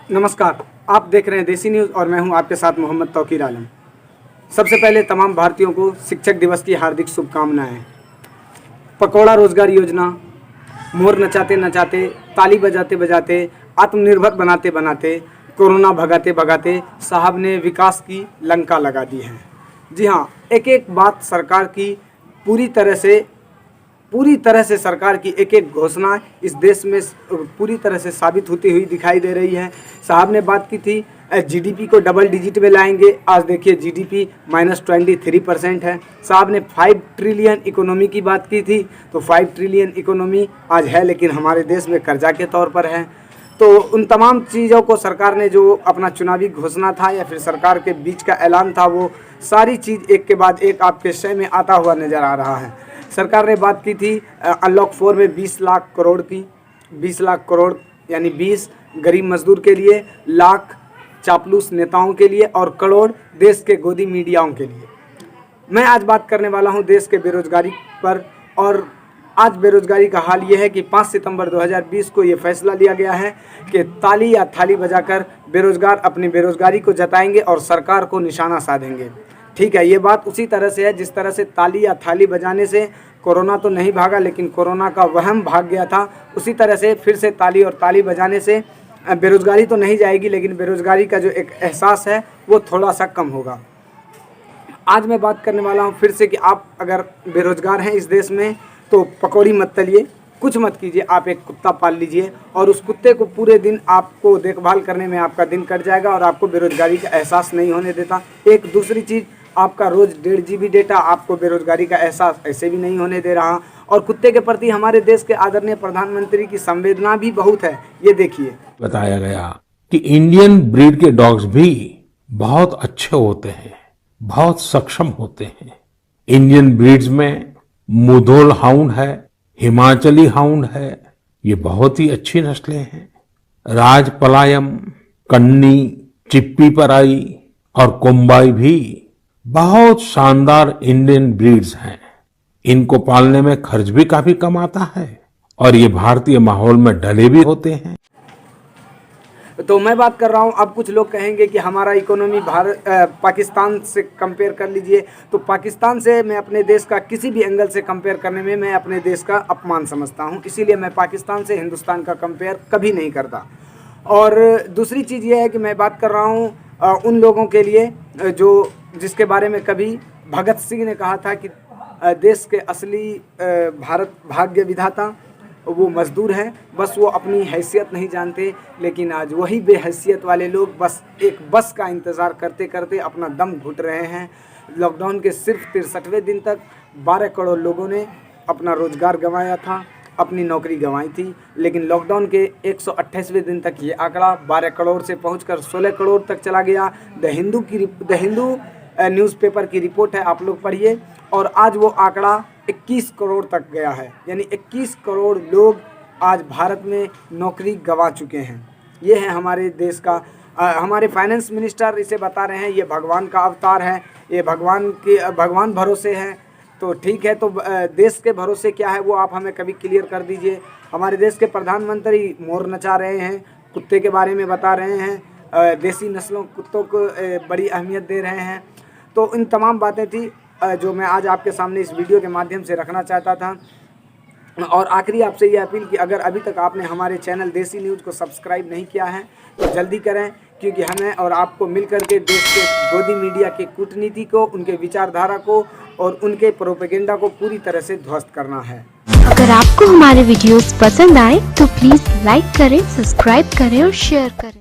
नमस्कार, आप देख रहे हैं देसी न्यूज़ और मैं हूं आपके साथ मोहम्मद तौकीर आलम। सबसे पहले तमाम भारतीयों को शिक्षक दिवस की हार्दिक शुभकामनाएं। पकौड़ा रोजगार योजना, मोर नचाते नचाते, ताली बजाते बजाते, आत्मनिर्भर बनाते बनाते, कोरोना भगाते भगाते साहब ने विकास की लंका लगा दी है। जी हाँ, एक एक बात सरकार की पूरी तरह से सरकार की एक एक घोषणा इस देश में पूरी तरह से साबित होती हुई दिखाई दे रही है। साहब ने बात की थी जीडीपी को डबल डिजिट में लाएंगे। आज देखिए जीडीपी -23% है। साहब ने 5 ट्रिलियन इकोनॉमी की बात की थी, तो 5 ट्रिलियन इकोनॉमी आज है, लेकिन हमारे देश में कर्जा के तौर पर है। तो उन तमाम चीज़ों को सरकार ने जो अपना चुनावी घोषणा था या फिर सरकार के बीच का ऐलान था, वो सारी चीज़ एक के बाद एक आपके शय में आता हुआ नज़र आ रहा है। सरकार ने बात की थी अनलॉक 4 में 20 लाख करोड़ की, 20 लाख करोड़ यानी 20 गरीब मजदूर के लिए, लाख चापलूस नेताओं के लिए और करोड़ देश के गोदी मीडियाओं के लिए। मैं आज बात करने वाला हूं देश के बेरोजगारी पर। और आज बेरोजगारी का हाल ये है कि 5 सितंबर 2020 को ये फैसला लिया गया है कि ताली या थाली बजाकर बेरोजगार अपनी बेरोजगारी को जताएंगे और सरकार को निशाना साधेंगे। ठीक है, ये बात उसी तरह से है जिस तरह से ताली या थाली बजाने से कोरोना तो नहीं भागा, लेकिन कोरोना का वहम भाग गया था। उसी तरह से फिर से ताली और ताली बजाने से बेरोजगारी तो नहीं जाएगी, लेकिन बेरोजगारी का जो एक एहसास है वो थोड़ा सा कम होगा। आज मैं बात करने वाला हूँ फिर से कि आप अगर बेरोजगार हैं इस देश में तो पकौड़ी मत तलिए, कुछ मत कीजिए। आप एक कुत्ता पाल लीजिए और उस कुत्ते को पूरे दिन आपको देखभाल करने में आपका दिन कट जाएगा और आपको बेरोजगारी का एहसास नहीं होने देता। एक दूसरी चीज़, आपका रोज़ 1.5 GB डेटा आपको बेरोजगारी का एहसास ऐसे भी नहीं होने दे रहा। और कुत्ते के प्रति हमारे देश के आदरणीय प्रधानमंत्री की संवेदना भी बहुत है। ये देखिए, बताया गया कि इंडियन ब्रीड के डॉग्स भी बहुत अच्छे होते हैं, बहुत सक्षम होते हैं। इंडियन ब्रीड्स में मुधोल हाउंड है, हिमाचली हाउंड है, ये बहुत ही अच्छी नस्लें हैं। राजपलायम, कन्नी, चिप्पी पराई और कोम्बाई भी बहुत शानदार इंडियन ब्रीड्स हैं। इनको पालने में खर्च भी काफी कम आता है और ये भारतीय माहौल में ढले भी होते हैं। तो मैं बात कर रहा हूं, अब कुछ लोग कहेंगे कि हमारा इकोनॉमी पाकिस्तान से कंपेयर कर लीजिए। तो पाकिस्तान से मैं अपने देश का किसी भी एंगल से कंपेयर करने में मैं अपने देश का अपमान समझता हूं, इसीलिए मैं पाकिस्तान से हिंदुस्तान का कंपेयर कभी नहीं करता। और दूसरी चीज़ ये है कि मैं बात कर रहा हूं उन लोगों के लिए जिसके बारे में कभी भगत सिंह ने कहा था कि देश के असली भारत भाग्य विधाता वो मजदूर हैं, बस वो अपनी हैसियत नहीं जानते। लेकिन आज वही बेहैसियत वाले लोग बस एक बस का इंतज़ार करते करते अपना दम घुट रहे हैं। लॉकडाउन के सिर्फ 63वें दिन तक 12 करोड़ लोगों ने अपना रोज़गार गंवाया था, अपनी नौकरी गंवाई थी। लेकिन लॉकडाउन के 128वें दिन तक ये आंकड़ा 12 करोड़ से पहुंचकर 16 करोड़ तक चला गया। द हिंदू न्यूज़पेपर की रिपोर्ट है, आप लोग पढ़िए। और आज वो आंकड़ा 21 करोड़ तक गया है, यानी 21 करोड़ लोग आज भारत में नौकरी गंवा चुके हैं। ये है हमारे देश का हमारे फाइनेंस मिनिस्टर इसे बता रहे हैं ये भगवान का अवतार है, ये भगवान भरोसे हैं। तो ठीक है, तो देश के भरोसे क्या है वो आप हमें कभी क्लियर कर दीजिए। हमारे देश के प्रधानमंत्री मोर नचा रहे हैं, कुत्ते के बारे में बता रहे हैं, देसी नस्लों कुत्तों को बड़ी अहमियत दे रहे हैं। तो इन तमाम बातें थी जो मैं आज आपके सामने इस वीडियो के माध्यम से रखना चाहता था। और आखिरी आपसे ये अपील कि अगर अभी तक आपने हमारे चैनल देसी न्यूज़ को सब्सक्राइब नहीं किया है तो जल्दी करें, क्योंकि हमें और आपको मिलकर के देश के गोदी मीडिया की कूटनीति को, उनके विचारधारा को और उनके प्रोपेगेंडा को पूरी तरह से ध्वस्त करना है। अगर आपको हमारे वीडियोस पसंद आए तो प्लीज लाइक करें, सब्सक्राइब करें और शेयर करें।